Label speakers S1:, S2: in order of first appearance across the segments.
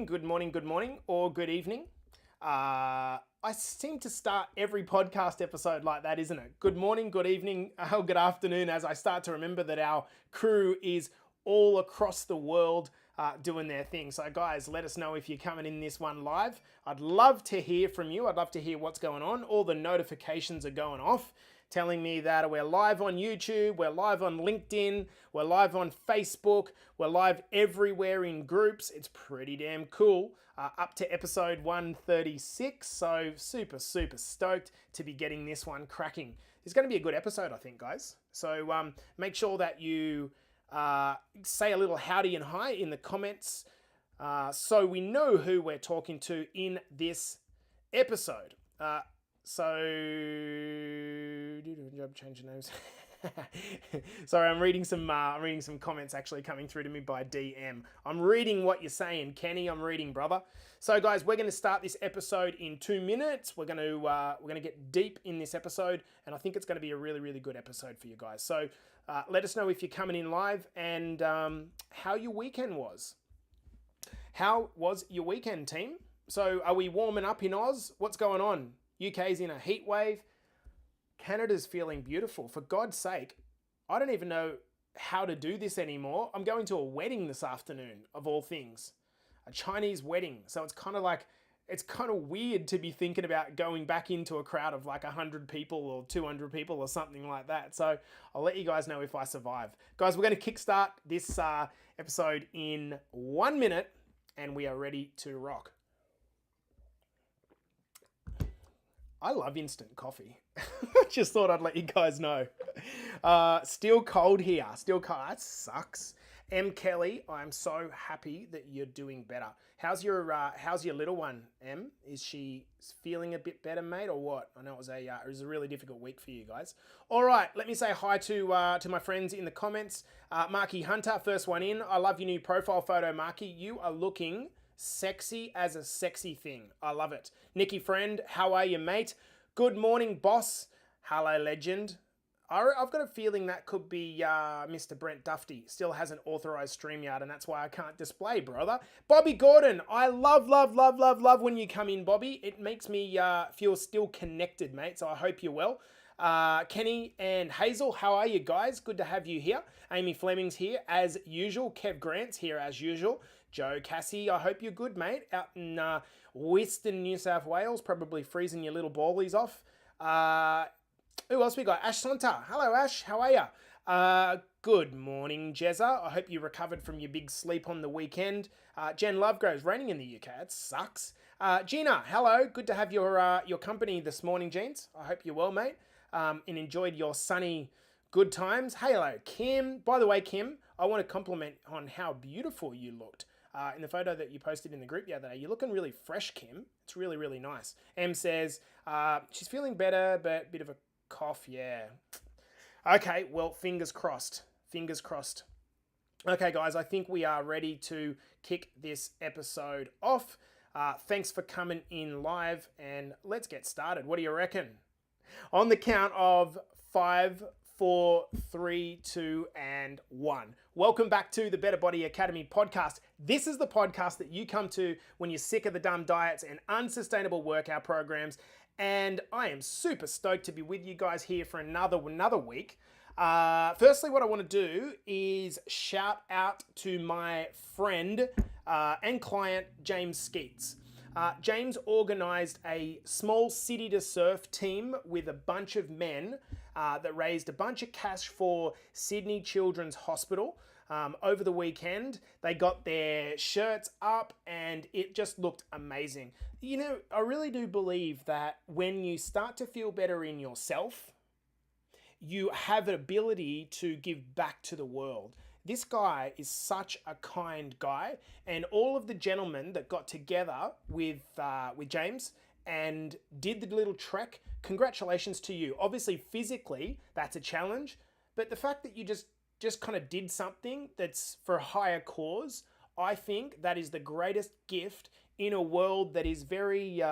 S1: Good morning, or good evening. I seem to start every podcast episode like that, isn't it? Good morning, good evening, good afternoon, as I start to remember that our crew is all across the world doing their thing. So, guys, let us know if you're coming in this one live. I'd love to hear from you. I'd love to hear what's going on. All the notifications are going off, telling me that we're live on YouTube, we're live on LinkedIn, we're live on Facebook, we're live everywhere in groups. It's pretty damn cool. Up to episode 136, so super stoked to be getting this one cracking. It's going to be a good episode, I think, guys. So make sure that you say a little howdy and hi in the comments so we know who we're talking to in this episode. Change names. Sorry, I'm reading some comments actually coming through to me by DM. I'm reading what you're saying, Kenny. I'm reading, brother. So, guys, we're going to start this episode in 2 minutes. We're going to get deep in this episode, and I think it's going to be a really good episode for you guys. So, let us know if you're coming in live and how your weekend was. How was your weekend, team? So, are we warming up in Oz? What's going on? UK's in a heat wave. Canada's feeling beautiful. For God's sake, I don't even know how to do this anymore. I'm going to a wedding this afternoon, of all things. A Chinese wedding. So it's kind of weird to be thinking about going back into a crowd of like 100 people or 200 people or something like that. So I'll let you guys know if I survive. Guys, we're going to kickstart this episode in 1 minute, and we are ready to rock. I love instant coffee. Just thought I'd let you guys know. Still cold here. Still cold. That sucks. M. Kelly, I'm so happy that you're doing better. How's your little one, M? Is she feeling a bit better, mate, or what? I know it was a really difficult week for you guys. All right, let me say hi to my friends in the comments. Marky Hunter, first one in. I love your new profile photo, Marky. You are looking sexy as a sexy thing. I love it. Nikki Friend, how are you, mate? Good morning, boss. Hello, legend. I've got a feeling that could be Mr. Brent Dufty. Still hasn't authorized StreamYard, and that's why I can't display, brother. Bobby Gordon, I love when you come in, Bobby. It makes me feel still connected, mate, so I hope you're well. Kenny and Hazel, how are you guys? Good to have you here. Amy Fleming's here as usual. Kev Grant's here as usual. Joe Cassie, I hope you're good, mate. Out in Western New South Wales, probably freezing your little ballies off. Who else we got? Ash Santa. Hello, Ash. How are you? Good morning, Jezza. I hope you recovered from your big sleep on the weekend. Jen Lovegrove's raining in the UK. It sucks. Gina, hello. Good to have your company this morning, Jeans. I hope you're well, mate, and enjoyed your sunny good times. Hello, Kim. By the way, Kim, I want to compliment on how beautiful you looked. In the photo that you posted in the group the other day. You're looking really fresh, Kim. It's really nice. M says, she's feeling better, but bit of a cough, yeah. Okay, well, fingers crossed. Fingers crossed. Okay, guys, I think we are ready to kick this episode off. Thanks for coming in live, and let's get started. What do you reckon? On the count of 5, 4, 3, 2, and 1. Welcome back to the Better Body Academy podcast. This is the podcast that you come to when you're sick of the dumb diets and unsustainable workout programs. And I am super stoked to be with you guys here for another week. Firstly, what I want to do is shout out to my friend and client, James Skeets. James organised a small city to surf team with a bunch of men that raised a bunch of cash for Sydney Children's Hospital over the weekend. They got their shirts up and it just looked amazing. You know, I really do believe that when you start to feel better in yourself, you have an ability to give back to the world. This guy is such a kind guy, and all of the gentlemen that got together with James and did the little trek, congratulations to you. Obviously, physically, that's a challenge, but the fact that you just kind of did something that's for a higher cause, I think that is the greatest gift in a world that is very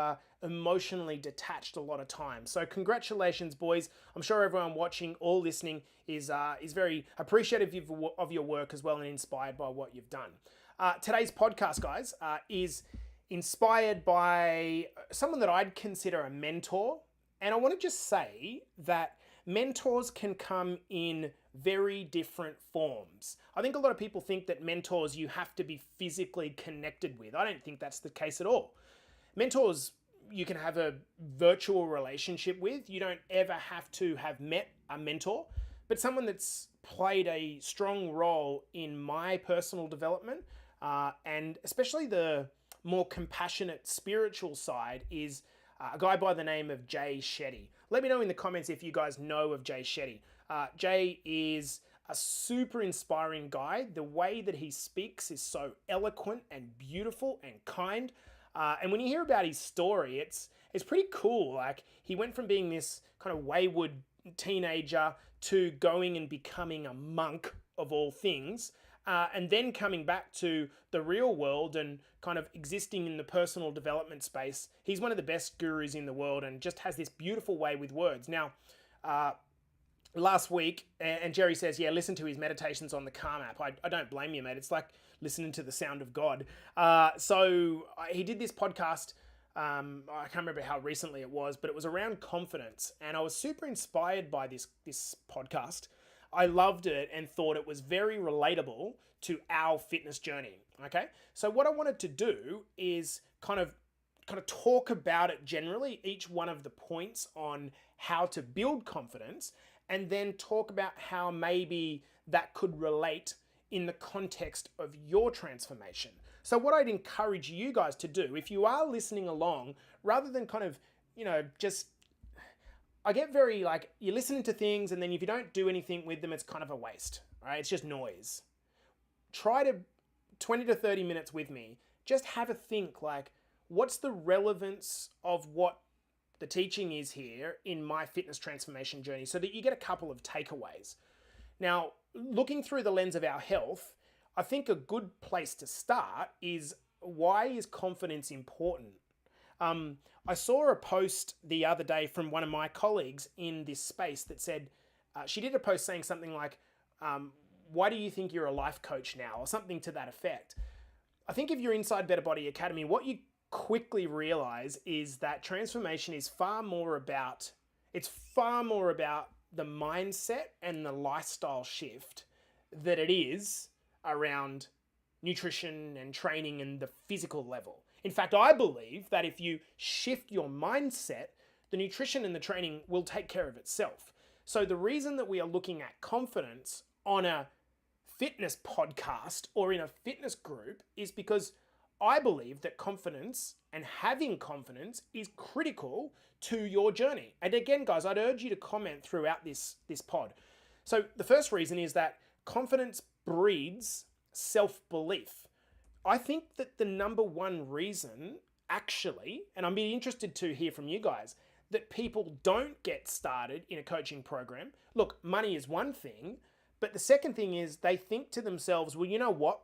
S1: emotionally detached a lot of times. So congratulations, boys. I'm sure everyone watching or listening is very appreciative of your work as well and inspired by what you've done. Today's podcast, guys, is inspired by someone that I'd consider a mentor. And I want to just say that mentors can come in very different forms. I think a lot of people think that mentors you have to be physically connected with. I don't think that's the case at all. Mentors you can have a virtual relationship with. You don't ever have to have met a mentor, but someone that's played a strong role in my personal development, and especially the more compassionate spiritual side, is a guy by the name of Shetty. Let me know in the comments if you guys know of Shetty. Jay is a super inspiring guy. The way that he speaks is so eloquent and beautiful and kind. And when you hear about his story, it's pretty cool. Like, he went from being this kind of wayward teenager to going and becoming a monk of all things, and then coming back to the real world and kind of existing in the personal development space. He's one of the best gurus in the world and just has this beautiful way with words. Now, last week, and Jerry says, yeah, listen to his meditations on the Calm app. I don't blame you, mate. It's like listening to the sound of God. So he did this podcast. I can't remember how recently it was, but it was around confidence. And I was super inspired by this podcast. I loved it and thought it was very relatable to our fitness journey. Okay. So what I wanted to do is kind of talk about it generally, each one of the points on how to build confidence, and then talk about how maybe that could relate in the context of your transformation. So what I'd encourage you guys to do, if you are listening along, rather than kind of, just, I get very like, you're listening to things and then if you don't do anything with them, it's kind of a waste, right? It's just noise. Try to 20 to 30 minutes with me. Just have a think, like, what's the relevance of what the teaching is here in my fitness transformation journey, so that you get a couple of takeaways. Now, looking through the lens of our health, I think a good place to start is, why is confidence important? I saw a post the other day from one of my colleagues in this space that said, she did a post saying something like, why do you think you're a life coach now? Or something to that effect. I think if you're inside Better Body Academy, what you quickly realize is that transformation is far more about the mindset and the lifestyle shift that it is around nutrition and training and the physical level. In fact, I believe that if you shift your mindset, the nutrition and the training will take care of itself. So the reason that we are looking at confidence on a fitness podcast or in a fitness group is because I believe that confidence and having confidence is critical to your journey. And again, guys, I'd urge you to comment throughout this pod. So the first reason is that confidence breeds self-belief. I think that the number one reason, actually, and I'm be interested to hear from you guys, that people don't get started in a coaching program. Look, money is one thing, but the second thing is they think to themselves, well, you know what?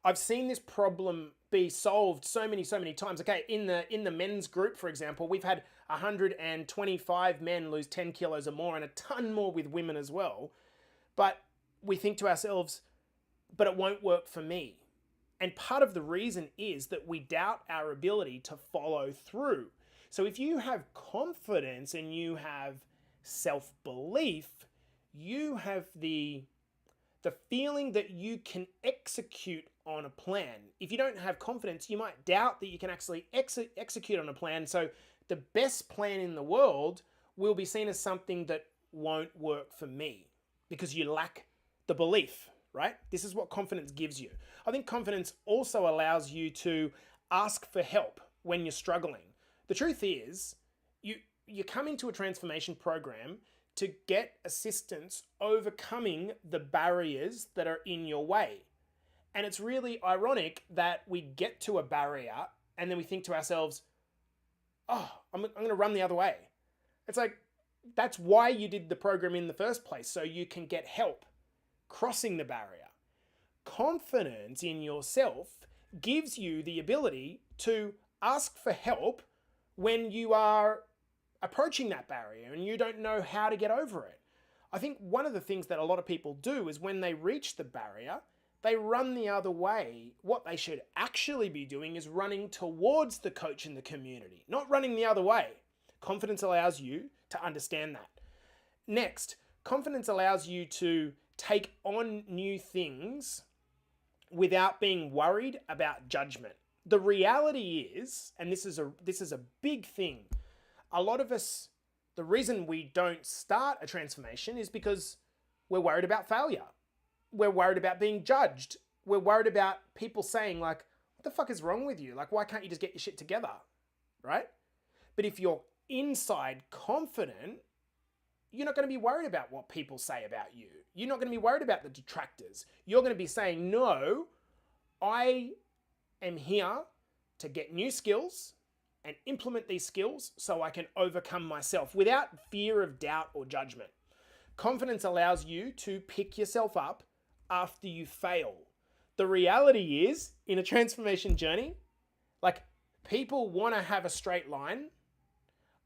S1: I've seen this problem be solved so many times. Okay, in the men's group, for example, we've had 125 men lose 10 kilos or more, and a ton more with women as well. But we think to ourselves, but it won't work for me. And part of the reason is that we doubt our ability to follow through. So if you have confidence and you have self-belief, you have the feeling that you can execute on a plan. If you don't have confidence, you might doubt that you can actually execute on a plan. So the best plan in the world will be seen as something that won't work for me because you lack the belief, right? This is what confidence gives you. I think confidence also allows you to ask for help when you're struggling. The truth is, you come into a transformation program to get assistance overcoming the barriers that are in your way. And it's really ironic that we get to a barrier and then we think to ourselves, oh, I'm going to run the other way. It's like, that's why you did the program in the first place, so you can get help crossing the barrier. Confidence in yourself gives you the ability to ask for help when you are approaching that barrier and you don't know how to get over it. I think one of the things that a lot of people do is when they reach the barrier, They run the other way. What they should actually be doing is running towards the coach in the community, not running the other way. Confidence allows you to understand that. Next, confidence allows you to take on new things without being worried about judgment. The reality is, and this is a big thing, a lot of us, the reason we don't start a transformation is because we're worried about failure. We're worried about being judged. We're worried about people saying like, what the fuck is wrong with you? Like, why can't you just get your shit together? Right? But if you're inside confident, you're not going to be worried about what people say about you. You're not going to be worried about the detractors. You're going to be saying, no, I am here to get new skills and implement these skills so I can overcome myself without fear of doubt or judgment. Confidence allows you to pick yourself up after you fail. The reality is, in a transformation journey, like, people want to have a straight line.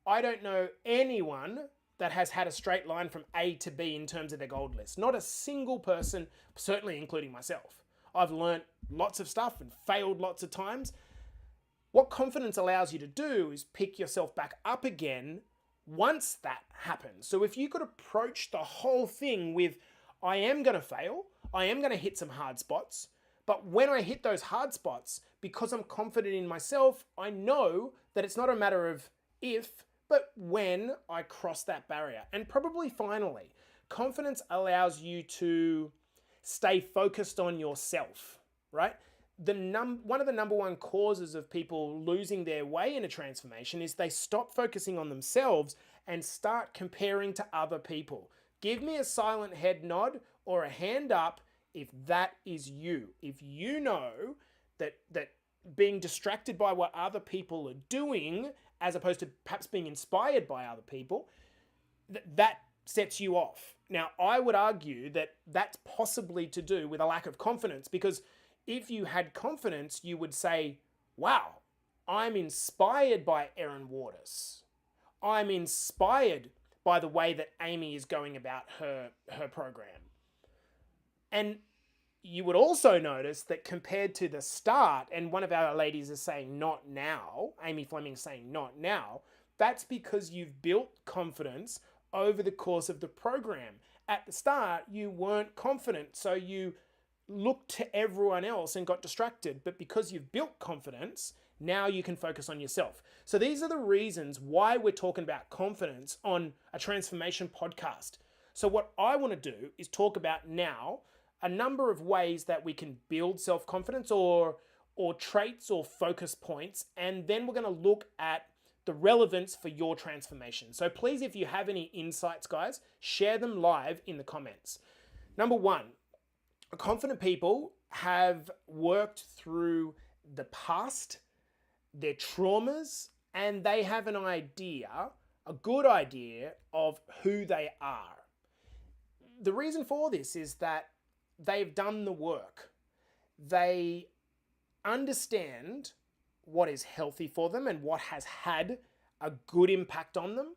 S1: I don't know anyone that has had a straight line from A to B in terms of their gold list. Not a single person, certainly including myself. I've learned lots of stuff and failed lots of times. What confidence allows you to do is pick yourself back up again once that happens. So if you could approach the whole thing with, I am going to fail, I am going to hit some hard spots, but when I hit those hard spots, because I'm confident in myself, I know that it's not a matter of if, but when I cross that barrier. And probably finally, confidence allows you to stay focused on yourself, right? One of the number one causes of people losing their way in a transformation is they stop focusing on themselves and start comparing to other people. Give me a silent head nod or a hand up if that is you. If you know that being distracted by what other people are doing, as opposed to perhaps being inspired by other people, that sets you off. Now, I would argue that that's possibly to do with a lack of confidence, because if you had confidence, you would say, wow, I'm inspired by Erin Waters. I'm inspired by the way that Amy is going about her program. And you would also notice that compared to the start, and one of our ladies is saying not now, Amy Fleming's saying not now, that's because you've built confidence over the course of the program. At the start, you weren't confident, so you looked to everyone else and got distracted. But because you've built confidence, now you can focus on yourself. So these are the reasons why we're talking about confidence on a transformation podcast. So what I want to do is talk about now a number of ways that we can build self-confidence or traits or focus points, and then we're going to look at the relevance for your transformation. So please, if you have any insights, guys, share them live in the comments. Number one, confident people have worked through the past, their traumas, and they have an idea, a good idea of who they are. The reason for this is that they've done the work. They understand what is healthy for them and what has had a good impact on them.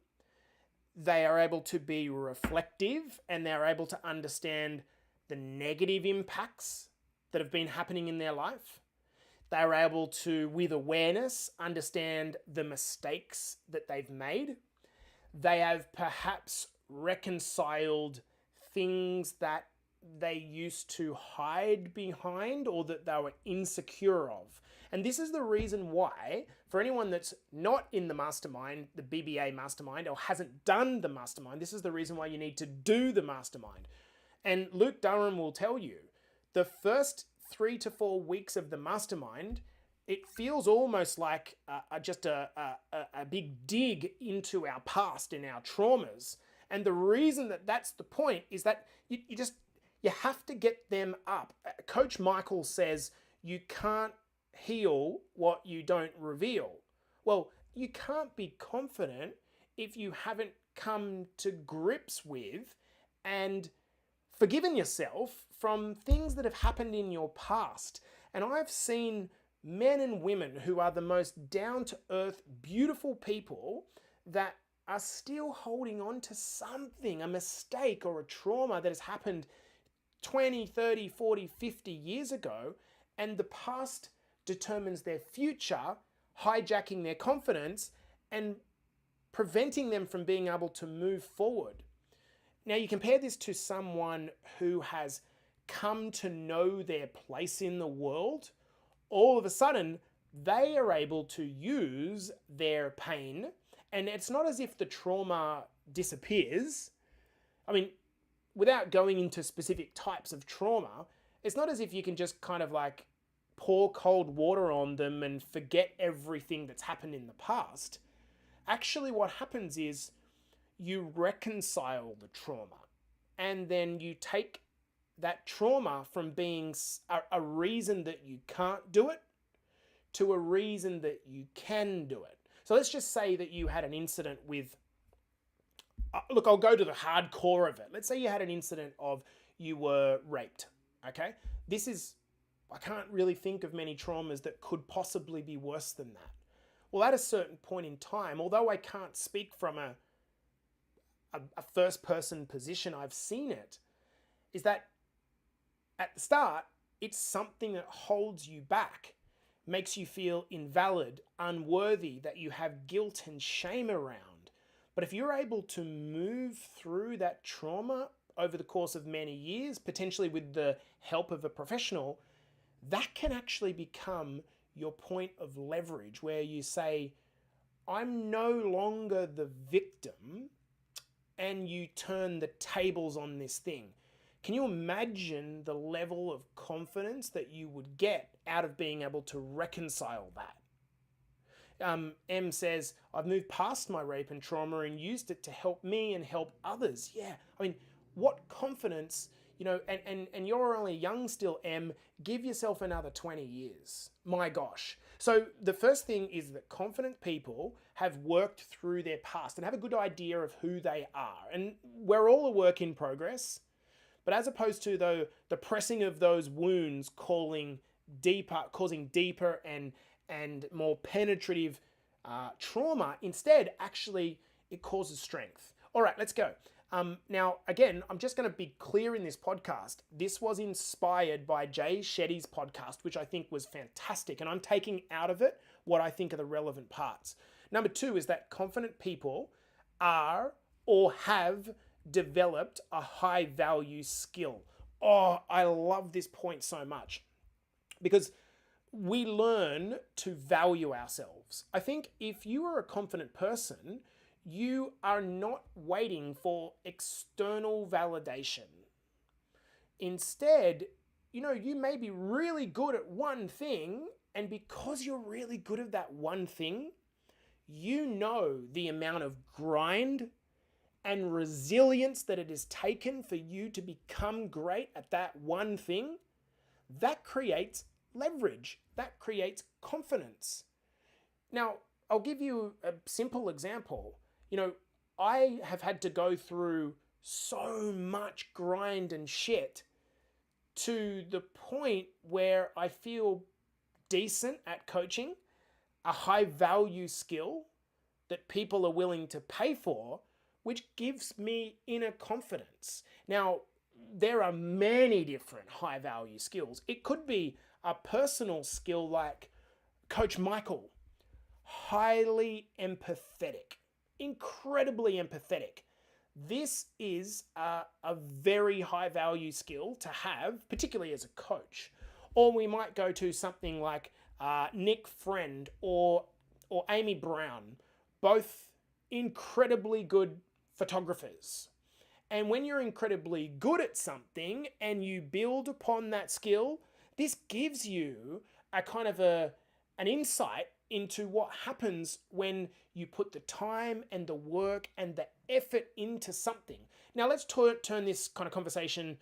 S1: They are able to be reflective, and they're able to understand the negative impacts that have been happening in their life. They are able to, with awareness, understand the mistakes that they've made. They have perhaps reconciled things that they used to hide behind or that they were insecure of. And this is the reason why, for anyone that's not in the mastermind, the BBA mastermind, or hasn't done the mastermind, this is the reason why you need to do the mastermind. And Luke Durham will tell you, the first 3 to 4 weeks of the mastermind, it feels almost like just a big dig into our past and our traumas. And the reason that that's the point is that you have to get them up. Coach Michael says you can't heal what you don't reveal. Well, you can't be confident if you haven't come to grips with and forgiven yourself from things that have happened in your past. And I've seen men and women who are the most down-to-earth, beautiful people that are still holding on to something, a mistake or a trauma that has happened 20, 30, 40, 50 years ago, and the past determines their future, hijacking their confidence and preventing them from being able to move forward. Now, you compare this to someone who has come to know their place in the world. All of a sudden, they are able to use their pain, and it's not as if the trauma disappears. I mean, without going into specific types of trauma, it's not as if you can just kind of like pour cold water on them and forget everything that's happened in the past. Actually, what happens is you reconcile the trauma, and then you take that trauma from being a reason that you can't do it to a reason that you can do it. So let's just say that you had an incident with, look, I'll go to the hardcore of it. Let's say you had an incident of you were raped, okay? I can't really think of many traumas that could possibly be worse than that. Well, at a certain point in time, although I can't speak from a first-person position, I've seen it, is that at the start, it's something that holds you back, makes you feel invalid, unworthy, that you have guilt and shame around. But if you're able to move through that trauma over the course of many years, potentially with the help of a professional, that can actually become your point of leverage, where you say, I'm no longer the victim, and you turn the tables on this thing. Can you imagine the level of confidence that you would get out of being able to reconcile that? M says, I've moved past my rape and trauma and used it to help me and help others. Yeah, I mean, what confidence, and you're only young still, M, give yourself another 20 years. My gosh. So the first thing is that confident people have worked through their past and have a good idea of who they are. And we're all a work in progress. But as opposed to the pressing of those wounds causing deeper and more penetrative trauma, instead, actually, it causes strength. All right, let's go. Now, again, I'm just going to be clear in this podcast. This was inspired by Shetty's podcast, which I think was fantastic. And I'm taking out of it what I think are the relevant parts. Number 2 is that confident people are or have developed a high value skill. Oh, I love this point so much because we learn to value ourselves. I think if you are a confident person, you are not waiting for external validation. Instead, you may be really good at one thing, and because you're really good at that one thing, you know the amount of grind and resilience that it has taken for you to become great at that one thing. That creates leverage. That creates confidence. Now, I'll give you a simple example. I have had to go through so much grind and shit to the point where I feel decent at coaching, a high value skill that people are willing to pay for, which gives me inner confidence. Now, there are many different high value skills. It could be a personal skill like Coach Michael, highly empathetic, incredibly empathetic. This is a very high value skill to have, particularly as a coach. Or we might go to something like Nick Friend or Amy Brown, both incredibly good photographers. And when you're incredibly good at something and you build upon that skill, this gives you a kind of an insight into what happens when you put the time and the work and the effort into something. Now let's turn this kind of conversation,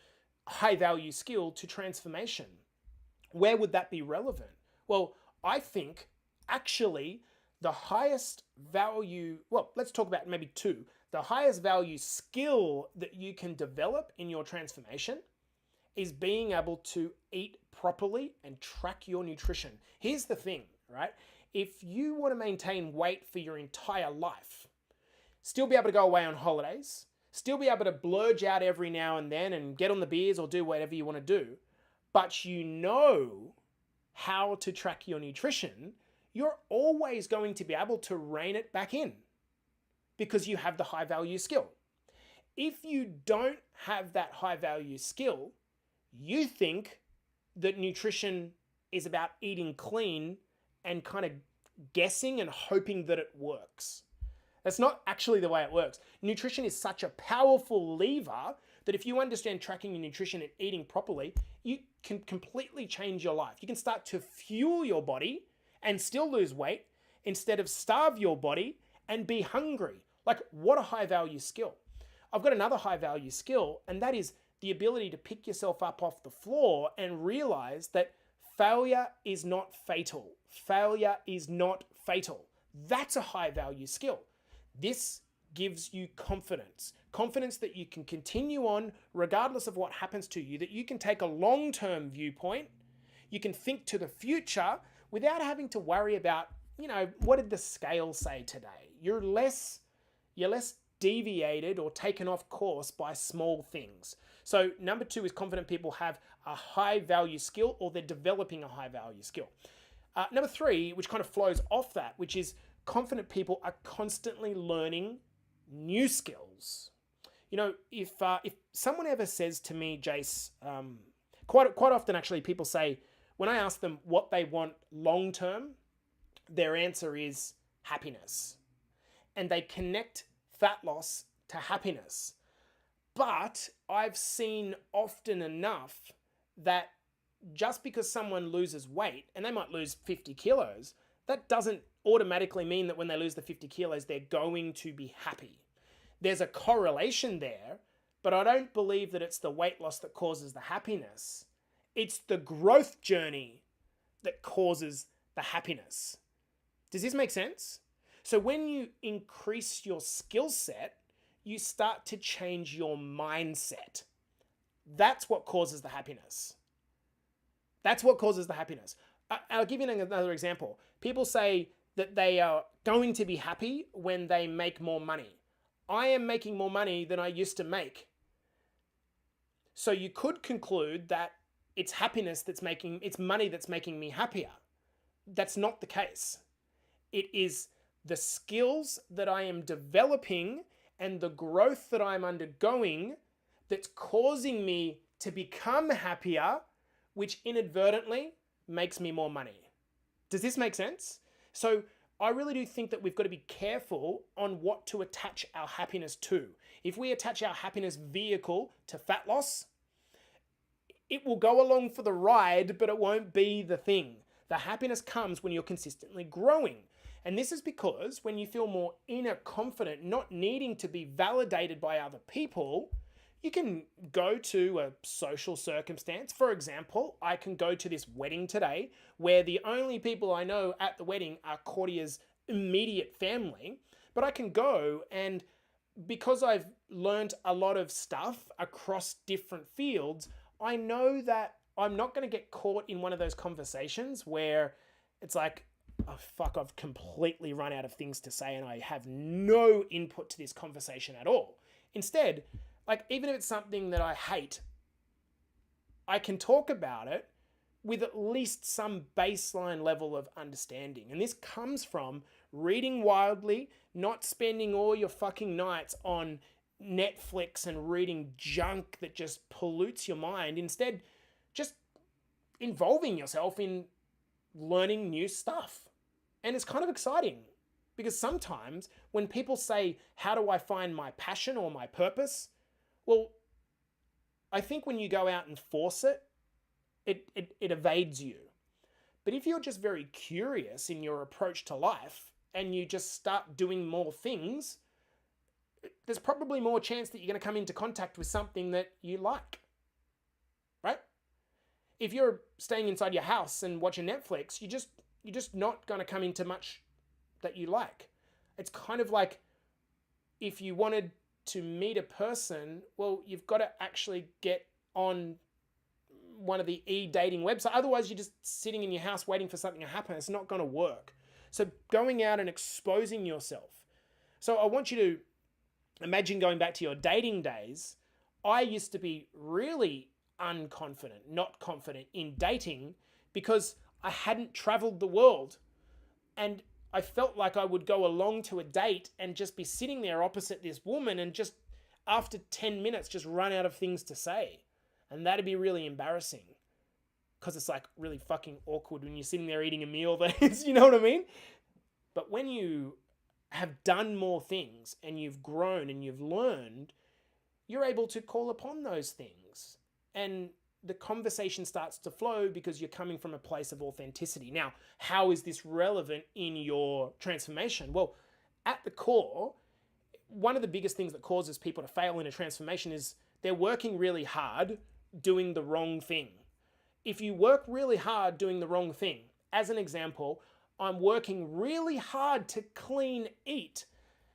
S1: high value skill, to transformation. Where would that be relevant? Well, I think actually the highest value, well, let's talk about maybe 2. The highest value skill that you can develop in your transformation is being able to eat properly and track your nutrition. Here's the thing, right? If you want to maintain weight for your entire life, still be able to go away on holidays, still be able to blurge out every now and then and get on the beers or do whatever you want to do, but you know how to track your nutrition, you're always going to be able to rein it back in because you have the high value skill. If you don't have that high value skill, you think that nutrition is about eating clean and kind of guessing and hoping that it works. That's not actually the way it works. Nutrition is such a powerful lever that if you understand tracking your nutrition and eating properly, you can completely change your life. You can start to fuel your body and still lose weight instead of starve your body and be hungry. Like, what a high value skill. I've got another high value skill, and that is the ability to pick yourself up off the floor and realize that failure is not fatal. Failure is not fatal. That's a high value skill. This gives you confidence. Confidence that you can continue on regardless of what happens to you, that you can take a long-term viewpoint, you can think to the future without having to worry about, what did the scale say today? You're less deviated or taken off course by small things. So number 2 is confident people have a high value skill, or they're developing a high value skill. Number 3, which kind of flows off that, which is confident people are constantly learning new skills. If someone ever says to me, Jace, quite often actually people say, when I ask them what they want long term, their answer is happiness. And they connect fat loss to happiness. But I've seen often enough that just because someone loses weight, and they might lose 50 kilos, that doesn't automatically mean that when they lose the 50 kilos, they're going to be happy. There's a correlation there, but I don't believe that it's the weight loss that causes the happiness. It's the growth journey that causes the happiness. Does this make sense? So when you increase your skill set, you start to change your mindset. That's what causes the happiness. That's what causes the happiness. I'll give you another example. People say that they are going to be happy when they make more money. I am making more money than I used to make. So you could conclude that it's money that's making me happier. That's not the case. It is the skills that I am developing and the growth that I'm undergoing that's causing me to become happier, which inadvertently makes me more money. Does this make sense? So I really do think that we've got to be careful on what to attach our happiness to. If we attach our happiness vehicle to fat loss, it will go along for the ride, but it won't be the thing. The happiness comes when you're consistently growing. And this is because when you feel more inner confident, not needing to be validated by other people, you can go to a social circumstance. For example, I can go to this wedding today where the only people I know at the wedding are Cordia's immediate family, but I can go, and because I've learned a lot of stuff across different fields, I know that I'm not going to get caught in one of those conversations where it's like, oh fuck, I've completely run out of things to say and I have no input to this conversation at all. Instead, like, even if it's something that I hate, I can talk about it with at least some baseline level of understanding. And this comes from reading wildly, not spending all your fucking nights on Netflix and reading junk that just pollutes your mind. Instead, just involving yourself in learning new stuff. And it's kind of exciting because sometimes when people say, how do I find my passion or my purpose? Well, I think when you go out and force it, it evades you. But if you're just very curious in your approach to life and you just start doing more things, there's probably more chance that you're going to come into contact with something that you like, right? If you're staying inside your house and watching Netflix, you're just not going to come into much that you like. It's kind of like if you wanted to meet a person, well, you've got to actually get on one of the e-dating websites. Otherwise, you're just sitting in your house waiting for something to happen. It's not going to work. So going out and exposing yourself. So I want you to imagine going back to your dating days. I used to be really unconfident, not confident in dating because I hadn't traveled the world. And I felt like I would go along to a date and just be sitting there opposite this woman and just after 10 minutes just run out of things to say. And that'd be really embarrassing because it's like really fucking awkward when you're sitting there eating a meal that is, you know what I mean? But when you have done more things and you've grown and you've learned, you're able to call upon those things. And the conversation starts to flow because you're coming from a place of authenticity. Now, how is this relevant in your transformation? Well, at the core, one of the biggest things that causes people to fail in a transformation is they're working really hard doing the wrong thing. If you work really hard doing the wrong thing, as an example, I'm working really hard to clean eat.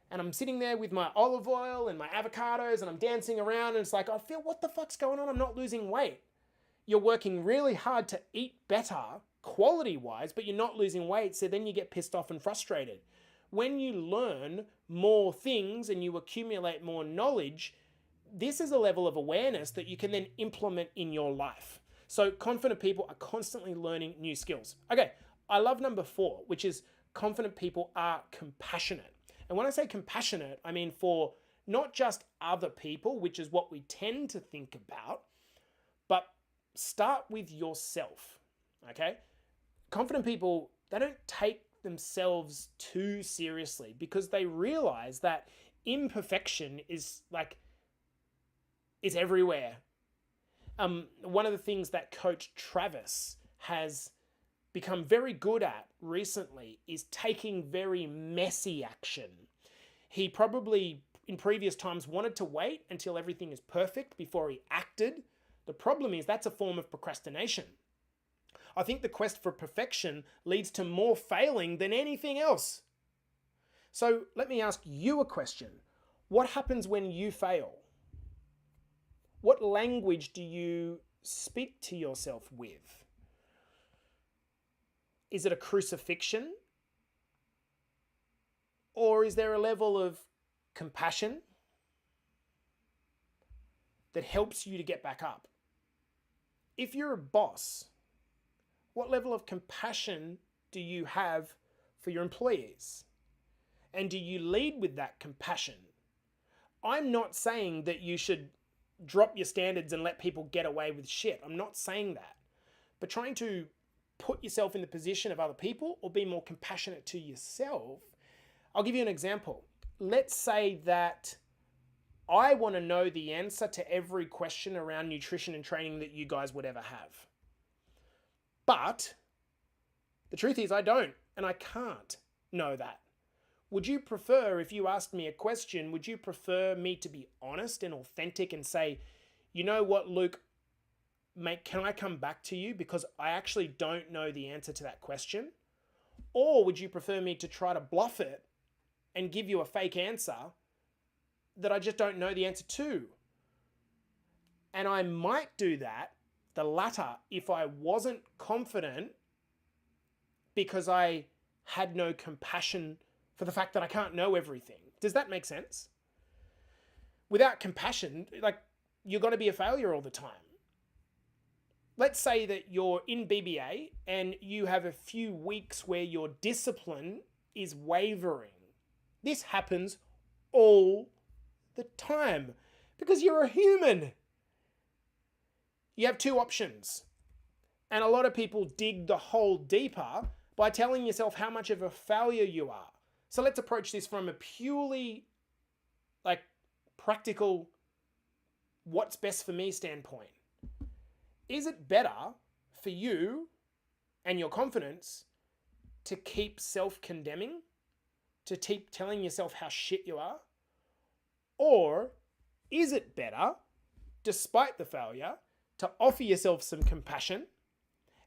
S1: And I'm sitting there with my olive oil and my avocados and I'm dancing around and it's like, I feel, what the fuck's going on? I'm not losing weight. You're working really hard to eat better, quality-wise, but you're not losing weight, so then you get pissed off and frustrated. When you learn more things and you accumulate more knowledge, this is a level of awareness that you can then implement in your life. So confident people are constantly learning new skills. Okay, I love number 4, which is confident people are compassionate. And when I say compassionate, I mean for not just other people, which is what we tend to think about, but start with yourself, okay? Confident people, they don't take themselves too seriously because they realize that imperfection is everywhere. One of the things that Coach Travis has become very good at recently is taking very messy action. He probably in previous times wanted to wait until everything is perfect before he acted. The problem is that's a form of procrastination. I think the quest for perfection leads to more failing than anything else. So let me ask you a question. What happens when you fail? What language do you speak to yourself with? Is it a crucifixion? Or is there a level of compassion that helps you to get back up? If you're a boss, what level of compassion do you have for your employees? And do you lead with that compassion? I'm not saying that you should drop your standards and let people get away with shit. I'm not saying that. But trying to put yourself in the position of other people or be more compassionate to yourself. I'll give you an example. Let's say that I want to know the answer to every question around nutrition and training that you guys would ever have. But the truth is I don't and I can't know that. Would you prefer, if you asked me a question, would you prefer me to be honest and authentic and say, you know what, Luke, mate, can I come back to you because I actually don't know the answer to that question? Or would you prefer me to try to bluff it and give you a fake answer that I just don't know the answer to? And I might do that, the latter, if I wasn't confident because I had no compassion for the fact that I can't know everything. Does that make sense? Without compassion, you're going to be a failure all the time. Let's say that you're in BBA and you have a few weeks where your discipline is wavering. This happens all the time because you're a human. You have 2 options. And a lot of people dig the hole deeper by telling yourself how much of a failure you are. So let's approach this from a purely practical, what's best for me standpoint. Is it better for you and your confidence to keep self-condemning, to keep telling yourself how shit you are? Or is it better, despite the failure, to offer yourself some compassion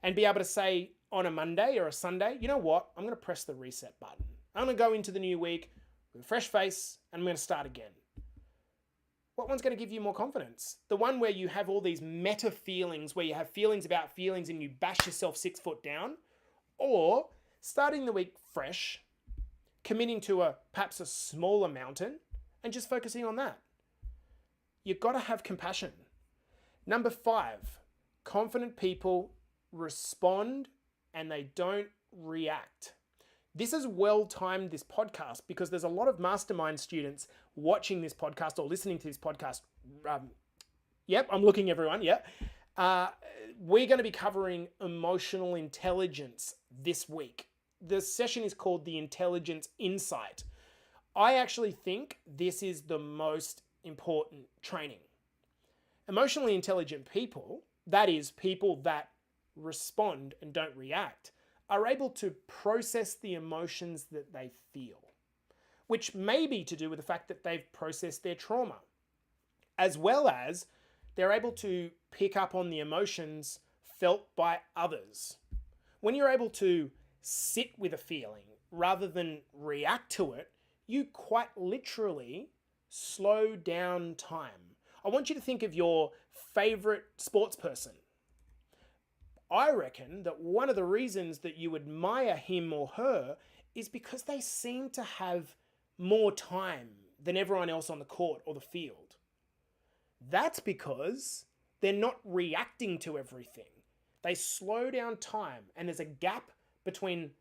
S1: and be able to say on a Monday or a Sunday, you know what, I'm going to press the reset button. I'm going to go into the new week with a fresh face and I'm going to start again. What one's going to give you more confidence? The one where you have all these meta feelings, where you have feelings about feelings and you bash yourself 6 foot down? Or starting the week fresh, committing to perhaps a smaller mountain, and just focusing on that. You've got to have compassion. Number 5, confident people respond and they don't react. This is well timed, this podcast, because there's a lot of mastermind students watching this podcast or listening to this podcast. Yep, I'm looking, everyone. Yep. We're going to be covering emotional intelligence this week. The session is called the Intelligence Insight. I actually think this is the most important training. Emotionally intelligent people, that is, people that respond and don't react, are able to process the emotions that they feel, which may be to do with the fact that they've processed their trauma, as well as they're able to pick up on the emotions felt by others. When you're able to sit with a feeling rather than react to it, you quite literally slow down time. I want you to think of your favorite sports person. I reckon that one of the reasons that you admire him or her is because they seem to have more time than everyone else on the court or the field. That's because they're not reacting to everything. They slow down time, and there's a gap between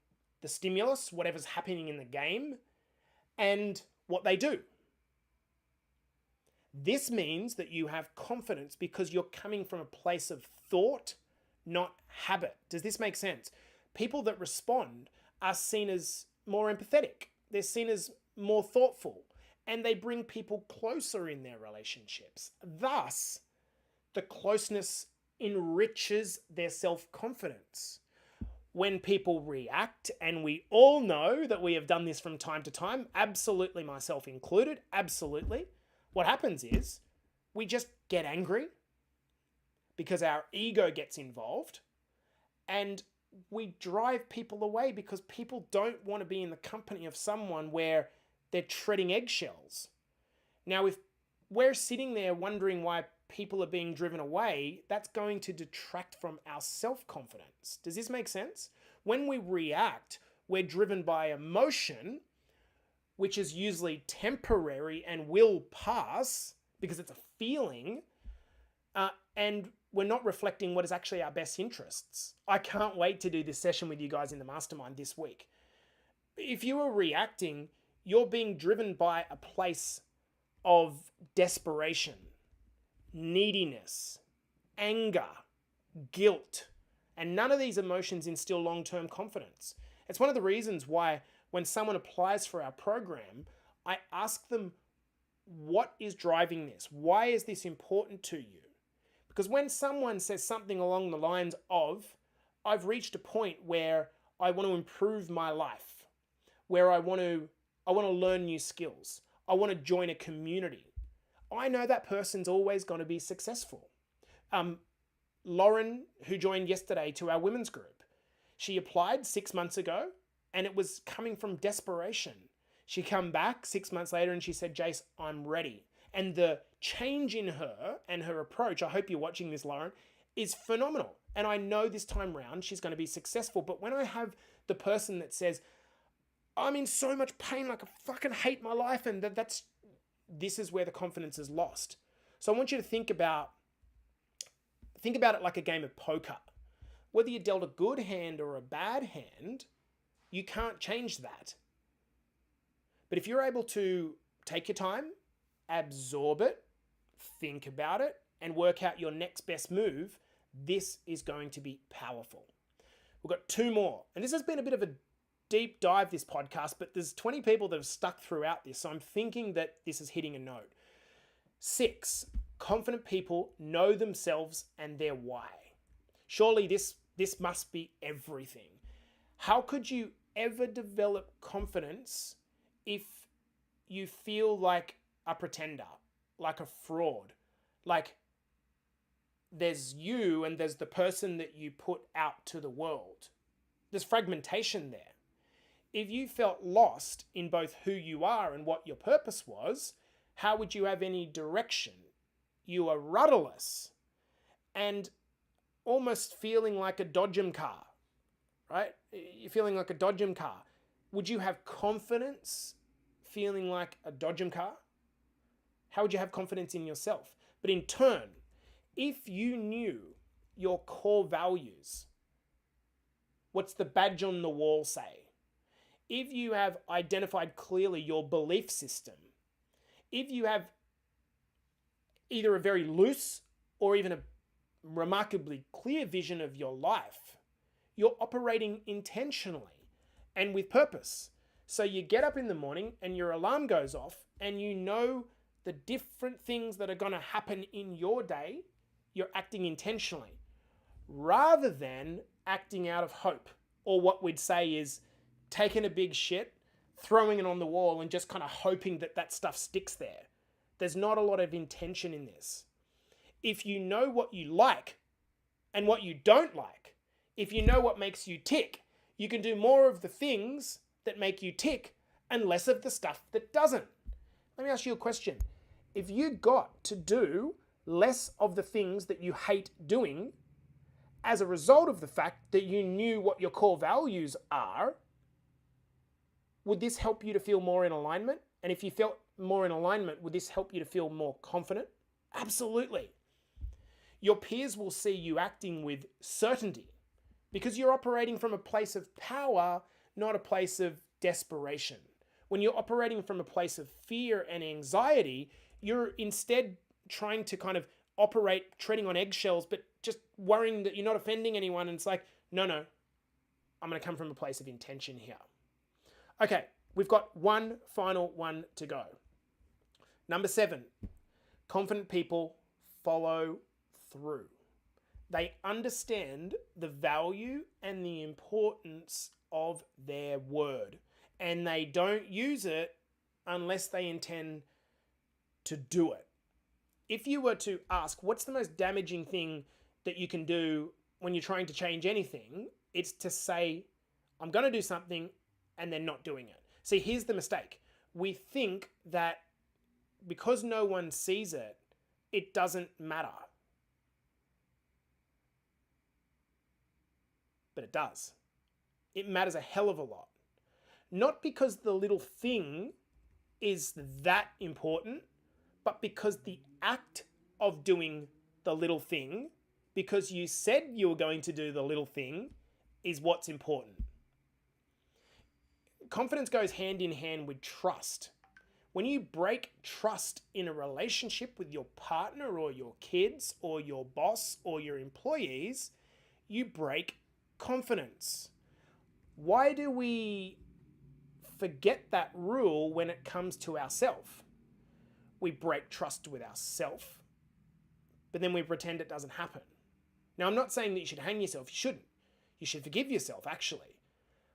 S1: the stimulus, whatever's happening in the game, and what they do. This means that you have confidence because you're coming from a place of thought, not habit. Does this make sense? People that respond are seen as more empathetic. They're seen as more thoughtful, and they bring people closer in their relationships. Thus, the closeness enriches their self-confidence. When people react, and we all know that we have done this from time to time, absolutely, myself included, absolutely, what happens is we just get angry because our ego gets involved, and we drive people away because people don't want to be in the company of someone where they're treading eggshells. Now, if we're sitting there wondering why people are being driven away, that's going to detract from our self-confidence. Does this make sense? When we react, we're driven by emotion, which is usually temporary and will pass because it's a feeling, and we're not reflecting what is actually our best interests. I can't wait to do this session with you guys in the mastermind this week. If you are reacting, you're being driven by a place of desperation, neediness, anger, guilt, and none of these emotions instill long-term confidence. It's one of the reasons why when someone applies for our program, I ask them, what is driving this? Why is this important to you? Because when someone says something along the lines of, I've reached a point where I want to improve my life, where I want to learn new skills, I want to join a community, I know that person's always going to be successful. Lauren, who joined yesterday to our women's group, she applied 6 months ago and it was coming from desperation. She come back 6 months later and she said, Jace, I'm ready. And the change in her and her approach, I hope you're watching this, Lauren, is phenomenal. And I know this time round she's going to be successful. But when I have the person that says, I'm in so much pain, like I fucking hate my life, and this is where the confidence is lost. So I want you to think about it like a game of poker. Whether you dealt a good hand or a bad hand, you can't change that. But if you're able to take your time, absorb it, think about it, and work out your next best move, this is going to be powerful. We've got 2 more. And this has been a bit of a deep dive, this podcast, but there's 20 people that have stuck throughout this. So I'm thinking that this is hitting a note. 6, confident people know themselves and their why. Surely this must be everything. How could you ever develop confidence if you feel like a pretender, like a fraud, like there's you and there's the person that you put out to the world? There's fragmentation there. If you felt lost in both who you are and what your purpose was, how would you have any direction? You are rudderless and almost feeling like a dodgem car, right? You're feeling like a dodgem car. Would you have confidence feeling like a dodgem car? How would you have confidence in yourself? But in turn, if you knew your core values, what's the badge on the wall say? If you have identified clearly your belief system, if you have either a very loose or even a remarkably clear vision of your life, you're operating intentionally and with purpose. So you get up in the morning and your alarm goes off and you know the different things that are going to happen in your day. You're acting intentionally rather than acting out of hope, or what we'd say is taking a big shit, throwing it on the wall and just kind of hoping that that stuff sticks there. There's not a lot of intention in this. If you know what you like and what you don't like, if you know what makes you tick, you can do more of the things that make you tick and less of the stuff that doesn't. Let me ask you a question. If you got to do less of the things that you hate doing as a result of the fact that you knew what your core values are, would this help you to feel more in alignment? And if you felt more in alignment, would this help you to feel more confident? Absolutely. Your peers will see you acting with certainty because you're operating from a place of power, not a place of desperation. When you're operating from a place of fear and anxiety, you're instead trying to kind of operate treading on eggshells, but just worrying that you're not offending anyone. And it's like, no, I'm going to come from a place of intention here. Okay, we've got one final one to go. Number 7, confident people follow through. They understand the value and the importance of their word, and they don't use it unless they intend to do it. If you were to ask, what's the most damaging thing that you can do when you're trying to change anything? It's to say, I'm going to do something and then not doing it. See, here's the mistake. We think that because no one sees it, it doesn't matter. But it does. It matters a hell of a lot. Not because the little thing is that important, but because the act of doing the little thing, because you said you were going to do the little thing, is what's important. Confidence goes hand in hand with trust. When you break trust in a relationship with your partner or your kids or your boss or your employees, you break confidence. Why do we forget that rule when it comes to ourselves? We break trust with ourselves, but then we pretend it doesn't happen. Now, I'm not saying that you should hang yourself. You shouldn't. You should forgive yourself, actually.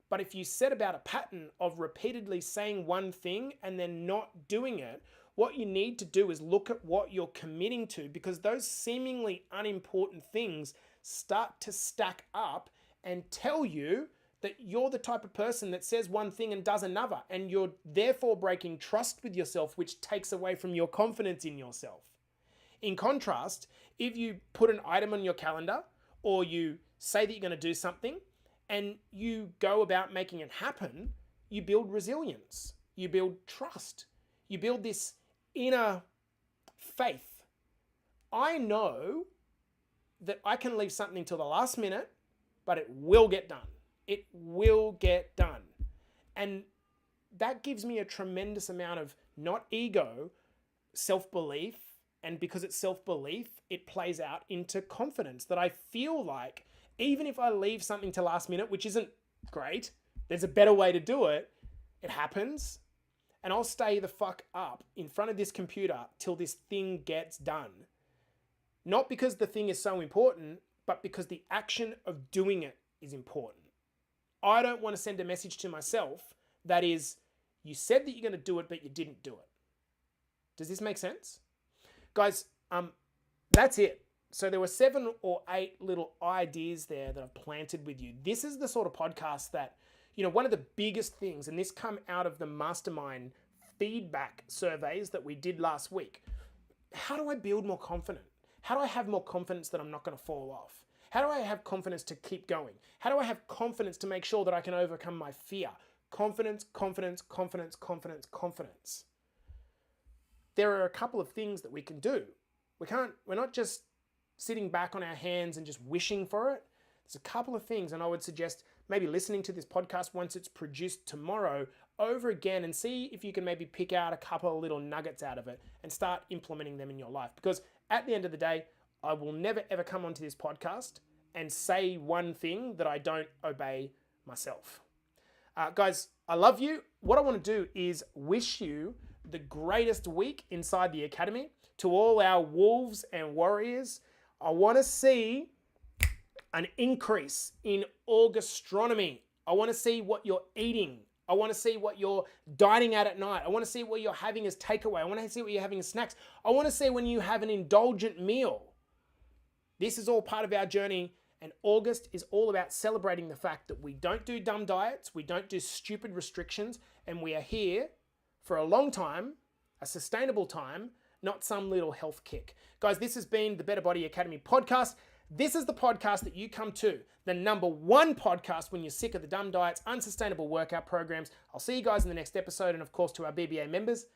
S1: But if you set about a pattern of repeatedly saying one thing and then not doing it, what you need to do is look at what you're committing to, because those seemingly unimportant things start to stack up and tell you that you're the type of person that says one thing and does another, and you're therefore breaking trust with yourself, which takes away from your confidence in yourself. In contrast, if you put an item on your calendar or you say that you're going to do something and you go about making it happen, you build resilience, you build trust, you build this inner faith. I know that I can leave something till the last minute, but it will get done. It will get done. And that gives me a tremendous amount of not ego, self-belief. And because it's self-belief, it plays out into confidence that I feel like even if I leave something to last minute, which isn't great, there's a better way to do it, it happens. And I'll stay the fuck up in front of this computer till this thing gets done. Not because the thing is so important, but because the action of doing it is important. I don't want to send a message to myself that is, you said that you're going to do it, but you didn't do it. Does this make sense? Guys, that's it. So there were 7 or 8 little ideas there that I've planted with you. This is the sort of podcast that, one of the biggest things, and this come out of the mastermind feedback surveys that we did last week. How do I build more confidence? How do I have more confidence that I'm not going to fall off? How do I have confidence to keep going? How do I have confidence to make sure that I can overcome my fear? Confidence, confidence, confidence, confidence, confidence. there are a couple of things that we can do. We're not just sitting back on our hands and just wishing for it. There's a couple of things, and I would suggest maybe listening to this podcast once it's produced tomorrow over again and see if you can maybe pick out a couple of little nuggets out of it and start implementing them in your life. Because at the end of the day, I will never ever come onto this podcast and say one thing that I don't obey myself. Guys, I love you. What I want to do is wish you the greatest week inside the academy. To all our wolves and warriors, I want to see an increase in orgastronomy. I want to see what you're eating. I want to see what you're dining at night. I want to see what you're having as takeaway. I want to see what you're having as snacks. I want to see when you have an indulgent meal. This is all part of our journey, and August is all about celebrating the fact that we don't do dumb diets, we don't do stupid restrictions, and we are here for a long time, a sustainable time, not some little health kick. Guys, this has been the Better Body Academy podcast. This is the podcast that you come to, the #1 podcast when you're sick of the dumb diets, unsustainable workout programs. I'll see you guys in the next episode, and of course to our BBA members,